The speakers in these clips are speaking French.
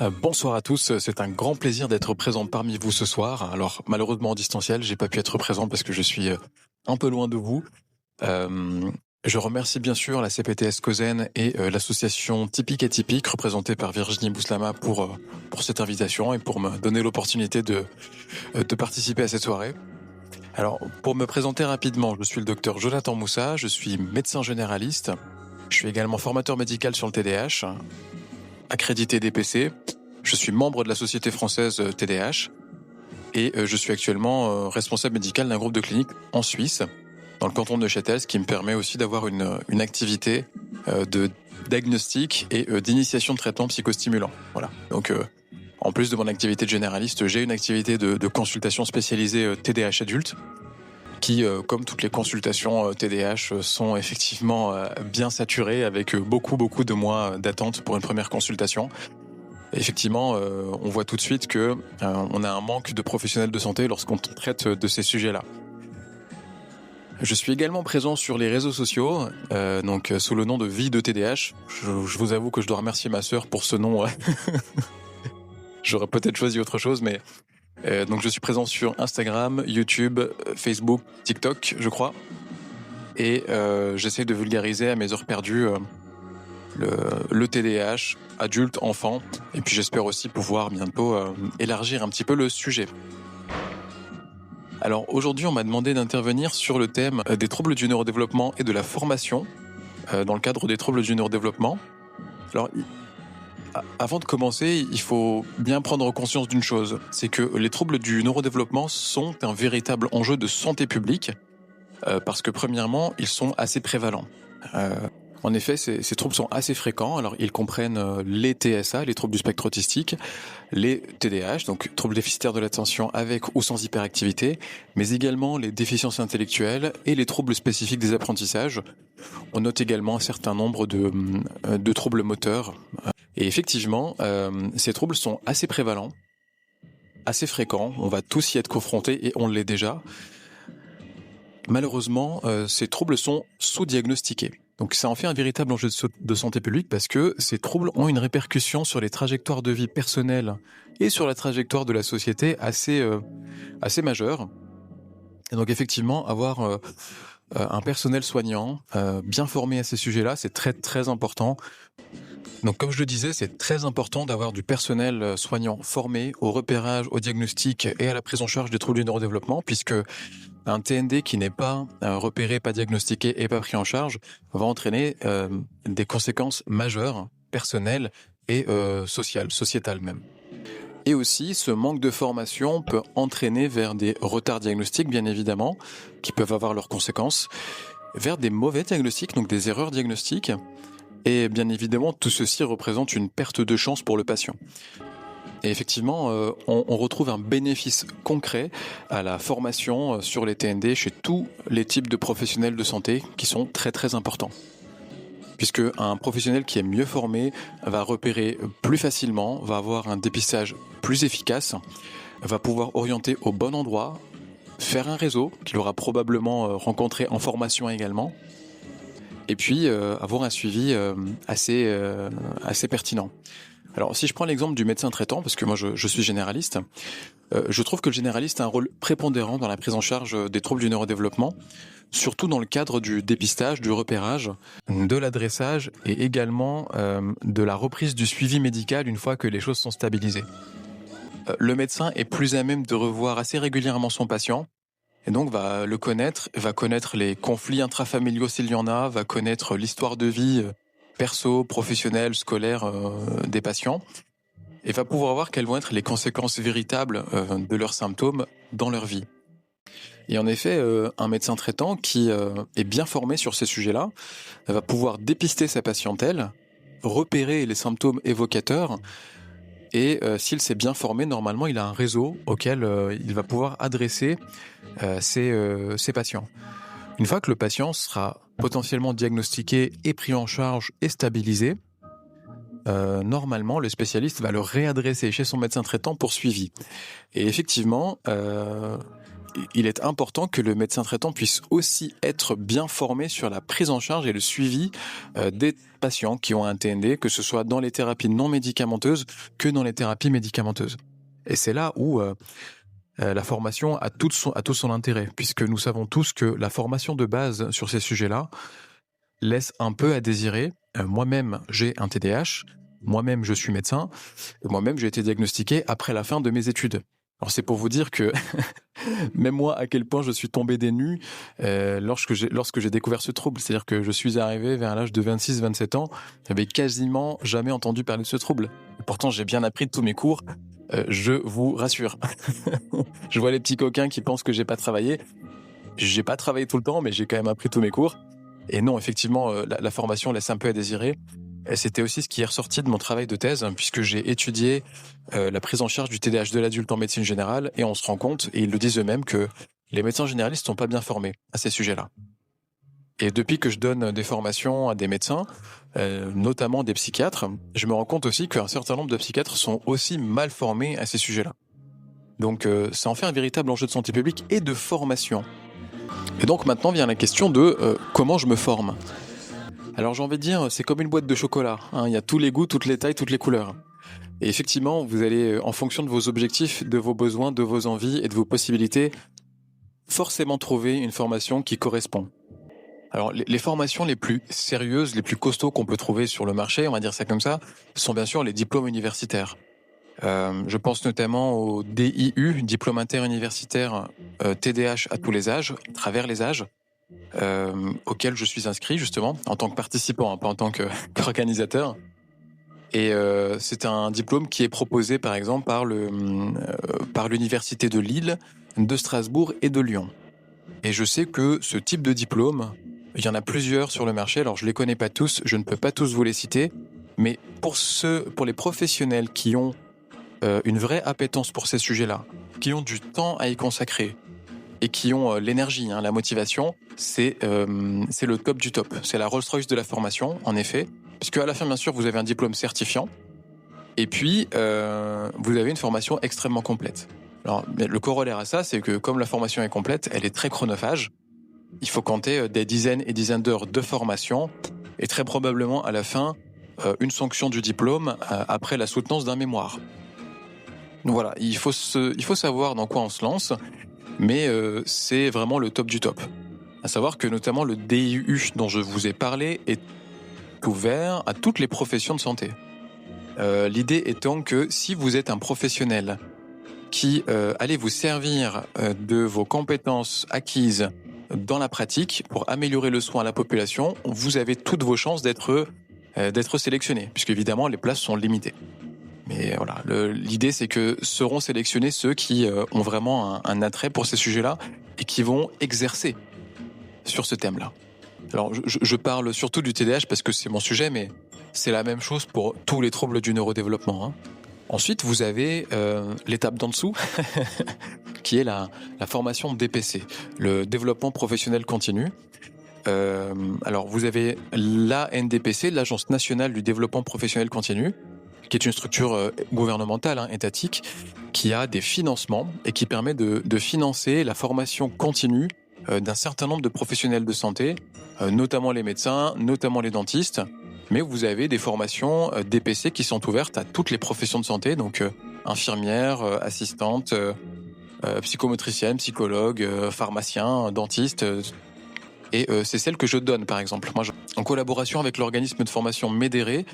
Bonsoir à tous, c'est un grand plaisir d'être présent parmi vous ce soir. Alors malheureusement en distanciel, j'ai pas pu être présent parce que je suis un peu loin de vous. Euh, je remercie bien sûr la CPTS Causen et l'association Typique Atypique représentée par Virginie Bouslama pour cette invitation et pour me donner l'opportunité de participer à cette soirée. Alors pour me présenter rapidement, je suis le docteur Jonathan Moussa, je suis médecin généraliste, je suis également formateur médical sur le TDAH, accrédité DPC. Je suis membre de la Société française TDAH et je suis actuellement responsable médical d'un groupe de cliniques en Suisse, dans le canton de Neuchâtel, ce qui me permet aussi d'avoir une activité de diagnostic et d'initiation de traitements psychostimulants. Voilà. Donc, en plus de mon activité de généraliste, j'ai une activité de consultation spécialisée TDAH adulte, qui, comme toutes les consultations TDAH, sont effectivement bien saturées avec beaucoup de mois d'attente pour une première consultation. Effectivement, on voit tout de suite que on a un manque de professionnels de santé lorsqu'on traite de ces sujets-là. Je suis également présent sur les réseaux sociaux, donc sous le nom de Vie de TDAH. Je vous avoue que je dois remercier ma sœur pour ce nom. J'aurais peut-être choisi autre chose, mais donc je suis présent sur Instagram, YouTube, Facebook, TikTok, je crois, et j'essaie de vulgariser à mes heures perdues le TDAH, adulte, enfant, et puis j'espère aussi pouvoir bientôt élargir un petit peu le sujet. Alors aujourd'hui, on m'a demandé d'intervenir sur le thème des troubles du neurodéveloppement et de la formation dans le cadre des troubles du neurodéveloppement. Alors, avant de commencer, il faut bien prendre conscience d'une chose, c'est que les troubles du neurodéveloppement sont un véritable enjeu de santé publique parce que premièrement, ils sont assez prévalents. En effet, ces troubles sont assez fréquents. Alors, ils comprennent les TSA, les troubles du spectre autistique, les TDAH, donc troubles déficitaires de l'attention avec ou sans hyperactivité, mais également les déficiences intellectuelles et les troubles spécifiques des apprentissages. On note également un certain nombre de troubles moteurs. Et effectivement, ces troubles sont assez prévalents, assez fréquents. On va tous y être confrontés et on l'est déjà. Malheureusement, ces troubles sont sous-diagnostiqués. Donc ça en fait un véritable enjeu de santé publique parce que ces troubles ont une répercussion sur les trajectoires de vie personnelles et sur la trajectoire de la société assez majeure. Et donc effectivement, avoir un personnel soignant bien formé à ces sujets-là, c'est très très important. Donc comme je le disais, c'est très important d'avoir du personnel soignant formé au repérage, au diagnostic et à la prise en charge des troubles du neurodéveloppement, puisque un TND qui n'est pas repéré, pas diagnostiqué et pas pris en charge va entraîner des conséquences majeures, personnelles et sociétales même. Et aussi, ce manque de formation peut entraîner vers des retards diagnostiques, bien évidemment, qui peuvent avoir leurs conséquences, vers des mauvais diagnostics, donc des erreurs diagnostiques. Et bien évidemment, tout ceci représente une perte de chance pour le patient. Et effectivement, on retrouve un bénéfice concret à la formation sur les TND chez tous les types de professionnels de santé qui sont très très importants. Puisque un professionnel qui est mieux formé va repérer plus facilement, va avoir un dépistage plus efficace, va pouvoir orienter au bon endroit, faire un réseau qu'il aura probablement rencontré en formation également, et puis avoir un suivi assez pertinent. Alors, si je prends l'exemple du médecin traitant, parce que moi je suis généraliste, je trouve que le généraliste a un rôle prépondérant dans la prise en charge des troubles du neurodéveloppement, surtout dans le cadre du dépistage, du repérage, de l'adressage et également de la reprise du suivi médical une fois que les choses sont stabilisées. Le médecin est plus à même de revoir assez régulièrement son patient, et donc va le connaître, va connaître les conflits intrafamiliaux s'il y en a, va connaître l'histoire de vie perso, professionnelle, scolaire des patients, et va pouvoir voir quelles vont être les conséquences véritables de leurs symptômes dans leur vie. Et en effet, un médecin traitant qui est bien formé sur ces sujets-là va pouvoir dépister sa patientèle, repérer les symptômes évocateurs, et s'il s'est bien formé, normalement, il a un réseau auquel il va pouvoir adresser ses patients. Une fois que le patient sera potentiellement diagnostiqué et pris en charge et stabilisé, normalement, le spécialiste va le réadresser chez son médecin traitant pour suivi. Et effectivement, il est important que le médecin traitant puisse aussi être bien formé sur la prise en charge et le suivi des patients qui ont un TND, que ce soit dans les thérapies non médicamenteuses que dans les thérapies médicamenteuses. Et c'est là où la formation a tout son intérêt, puisque nous savons tous que la formation de base sur ces sujets-là laisse un peu à désirer. Moi-même, j'ai un TDAH, moi-même, je suis médecin, et moi-même, j'ai été diagnostiqué après la fin de mes études. Alors c'est pour vous dire que même moi, à quel point je suis tombé des nues lorsque j'ai découvert ce trouble. C'est-à-dire que je suis arrivé vers l'âge de 26-27 ans, j'avais quasiment jamais entendu parler de ce trouble. Et pourtant, j'ai bien appris de tous mes cours, je vous rassure. Je vois les petits coquins qui pensent que j'ai pas travaillé. J'ai pas travaillé tout le temps, mais j'ai quand même appris tous mes cours. Et non, effectivement, la formation laisse un peu à désirer. Et c'était aussi ce qui est ressorti de mon travail de thèse, puisque j'ai étudié la prise en charge du TDAH de l'adulte en médecine générale, et on se rend compte, et ils le disent eux-mêmes, que les médecins généralistes sont pas bien formés à ces sujets-là. Et depuis que je donne des formations à des médecins, notamment des psychiatres, je me rends compte aussi qu'un certain nombre de psychiatres sont aussi mal formés à ces sujets-là. Donc ça en fait un véritable enjeu de santé publique et de formation. Et donc maintenant vient la question de comment je me forme. Alors j'ai envie de dire, c'est comme une boîte de chocolat, hein, il y a tous les goûts, toutes les tailles, toutes les couleurs. Et effectivement, vous allez, en fonction de vos objectifs, de vos besoins, de vos envies et de vos possibilités, forcément trouver une formation qui correspond. Alors les formations les plus sérieuses, les plus costauds qu'on peut trouver sur le marché, on va dire ça comme ça, sont bien sûr les diplômes universitaires. Je pense notamment au DIU, diplôme interuniversitaire TDAH à tous les âges, à travers les âges, auquel je suis inscrit justement en tant que participant, hein, pas en tant qu'organisateur. Et c'est un diplôme qui est proposé par exemple par l'université de Lille, de Strasbourg et de Lyon. Et je sais que ce type de diplôme, il y en a plusieurs sur le marché. Alors je les connais pas tous, je ne peux pas tous vous les citer, mais pour les professionnels qui ont une vraie appétence pour ces sujets-là, qui ont du temps à y consacrer et qui ont l'énergie, hein, la motivation, c'est le top du top. C'est la Rolls-Royce de la formation, en effet, puisque à la fin, bien sûr, vous avez un diplôme certifiant, et puis vous avez une formation extrêmement complète. Alors, le corollaire à ça, c'est que comme la formation est complète, elle est très chronophage. Il faut compter des dizaines et dizaines d'heures de formation, et très probablement à la fin, une sanction du diplôme après la soutenance d'un mémoire. Donc voilà, il faut savoir dans quoi on se lance, mais c'est vraiment le top du top. À savoir que notamment le DIU dont je vous ai parlé est ouvert à toutes les professions de santé. L'idée étant que si vous êtes un professionnel qui allez vous servir de vos compétences acquises dans la pratique pour améliorer le soin à la population, vous avez toutes vos chances d'être sélectionné, puisque évidemment les places sont limitées. Mais voilà, l'idée c'est que seront sélectionnés ceux qui ont vraiment un attrait pour ces sujets-là et qui vont exercer sur ce thème-là. Alors je parle surtout du TDAH parce que c'est mon sujet, mais c'est la même chose pour tous les troubles du neurodéveloppement, hein. Ensuite, vous avez l'étape d'en dessous, qui est la formation DPC, le développement professionnel continu. Alors vous avez l'ANDPC, l'Agence nationale du développement professionnel continu, qui est une structure gouvernementale, hein, étatique, qui a des financements et qui permet de financer la formation continue d'un certain nombre de professionnels de santé, notamment les médecins, notamment les dentistes, mais vous avez des formations DPC qui sont ouvertes à toutes les professions de santé, donc infirmières, assistantes, psychomotriciennes, psychologues, pharmaciens, dentistes, et c'est celle que je donne par exemple. Moi, en collaboration avec l'organisme de formation Médéré,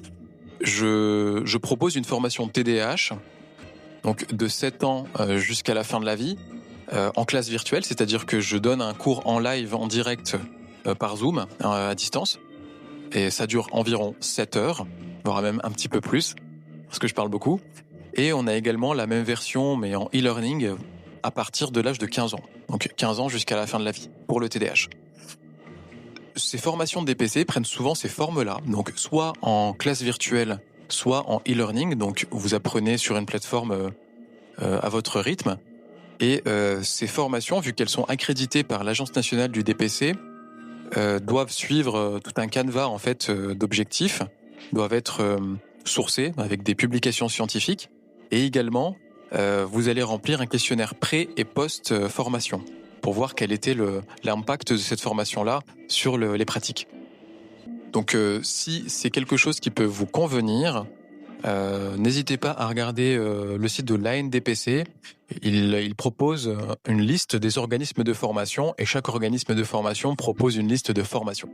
je propose une formation TDAH, donc de 7 ans jusqu'à la fin de la vie, en classe virtuelle, c'est-à-dire que je donne un cours en live, en direct, par Zoom, à distance, et ça dure environ 7 heures, voire même un petit peu plus, parce que je parle beaucoup. Et on a également la même version, mais en e-learning, à partir de l'âge de 15 ans, donc 15 ans jusqu'à la fin de la vie, pour le TDAH. Ces formations de DPC prennent souvent ces formes-là, donc soit en classe virtuelle, soit en e-learning, donc vous apprenez sur une plateforme à votre rythme. Et ces formations, vu qu'elles sont accréditées par l'Agence nationale du DPC, doivent suivre tout un canevas en fait d'objectifs, doivent être sourcées avec des publications scientifiques, et également vous allez remplir un questionnaire pré- et post-formation. pour voir quel était l'impact de cette formation-là sur les pratiques. Donc si c'est quelque chose qui peut vous convenir, n'hésitez pas à regarder le site de l'ANDPC. Il propose une liste des organismes de formation et chaque organisme de formation propose une liste de formation.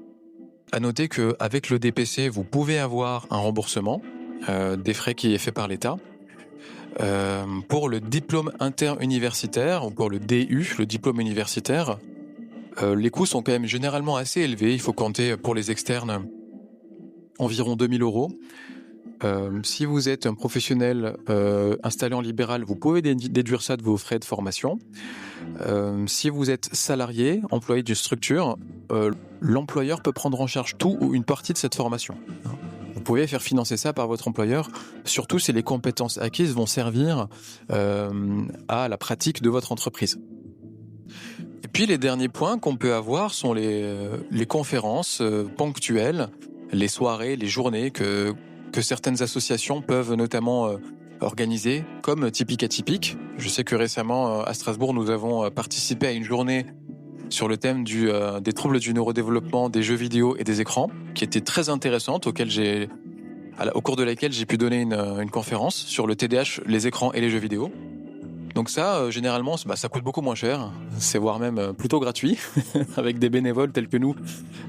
À noter qu'avec le DPC, vous pouvez avoir un remboursement des frais qui est fait par l'État. Pour le diplôme interuniversitaire ou pour le DU, le diplôme universitaire, les coûts sont quand même généralement assez élevés. Il faut compter pour les externes environ 2 000 €. Si vous êtes un professionnel installé en libéral, vous pouvez déduire ça de vos frais de formation. Si vous êtes salarié, employé d'une structure, l'employeur peut prendre en charge tout ou une partie de cette formation. Vous pouvez faire financer ça par votre employeur, surtout si les compétences acquises vont servir à la pratique de votre entreprise. Et puis les derniers points qu'on peut avoir sont les conférences ponctuelles, les soirées, les journées que certaines associations peuvent notamment organiser, comme Typique Atypique. Je sais que récemment, à Strasbourg, nous avons participé à une journée sur le thème des troubles du neurodéveloppement, des jeux vidéo et des écrans, qui était très intéressante, au cours de laquelle j'ai pu donner une conférence sur le TDAH, les écrans et les jeux vidéo. Donc ça, généralement, ça coûte beaucoup moins cher, c'est voire même plutôt gratuit, avec des bénévoles tels que nous,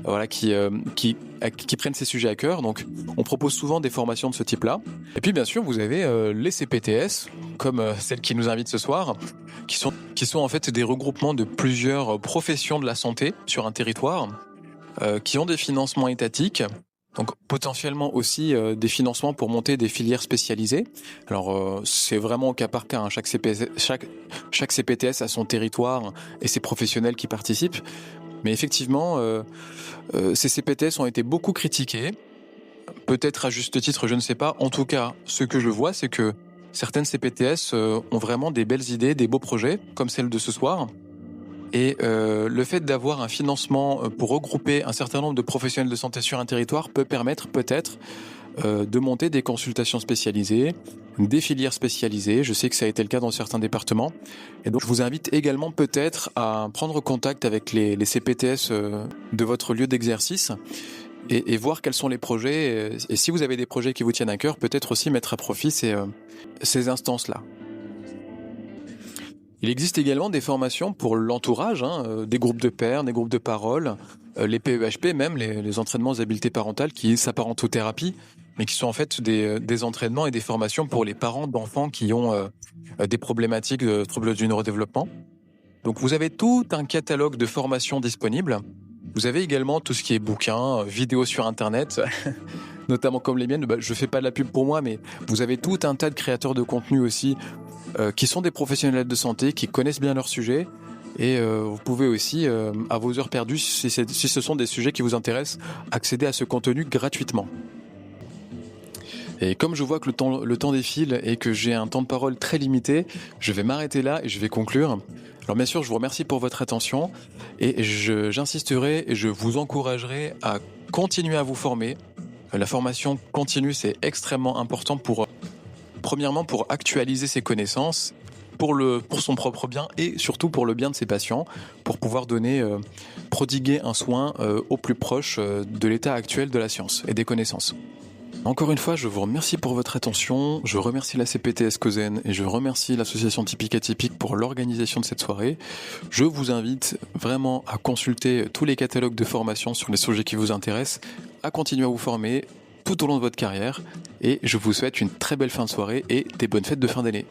voilà, qui prennent ces sujets à cœur. Donc, on propose souvent des formations de ce type-là. Et puis, bien sûr, vous avez les CPTS, comme celle qui nous invite ce soir, qui sont en fait des regroupements de plusieurs professions de la santé sur un territoire, qui ont des financements étatiques. Donc potentiellement aussi des financements pour monter des filières spécialisées. Alors c'est vraiment au cas par cas, hein. Chaque CPTS a son territoire et ses professionnels qui participent. Mais effectivement, ces CPTS ont été beaucoup critiqués, peut-être à juste titre, je ne sais pas. En tout cas, ce que je vois, c'est que certaines CPTS ont vraiment des belles idées, des beaux projets, comme celle de ce soir. Et le fait d'avoir un financement pour regrouper un certain nombre de professionnels de santé sur un territoire peut permettre peut-être de monter des consultations spécialisées, des filières spécialisées. Je sais que ça a été le cas dans certains départements. Et donc je vous invite également peut-être à prendre contact avec les CPTS de votre lieu d'exercice et voir quels sont les projets. Et si vous avez des projets qui vous tiennent à cœur, peut-être aussi mettre à profit ces instances-là. Il existe également des formations pour l'entourage, des groupes de pairs, des groupes de parole, les PEHP même, les entraînements aux habiletés parentales qui s'apparentent aux thérapies, mais qui sont en fait des entraînements et des formations pour les parents d'enfants qui ont des problématiques de troubles du neurodéveloppement. Donc vous avez tout un catalogue de formations disponibles. Vous avez également tout ce qui est bouquins, vidéos sur Internet, notamment comme les miennes. Je fais pas de la pub pour moi, mais vous avez tout un tas de créateurs de contenu aussi qui sont des professionnels de santé, qui connaissent bien leur sujet. Et vous pouvez aussi, à vos heures perdues, si ce sont des sujets qui vous intéressent, accéder à ce contenu gratuitement. Et comme je vois que le temps défile et que j'ai un temps de parole très limité, je vais m'arrêter là et je vais conclure. Alors bien sûr, je vous remercie pour votre attention et j'insisterai et je vous encouragerai à continuer à vous former. La formation continue, c'est extrêmement important premièrement pour actualiser ses connaissances, pour son propre bien et surtout pour le bien de ses patients, pour pouvoir prodiguer un soin au plus proche de l'état actuel de la science et des connaissances. Encore une fois, je vous remercie pour votre attention, je remercie la CPTS Causen et je remercie l'association Typique Atypique pour l'organisation de cette soirée. Je vous invite vraiment à consulter tous les catalogues de formation sur les sujets qui vous intéressent, à continuer à vous former tout au long de votre carrière et je vous souhaite une très belle fin de soirée et des bonnes fêtes de fin d'année.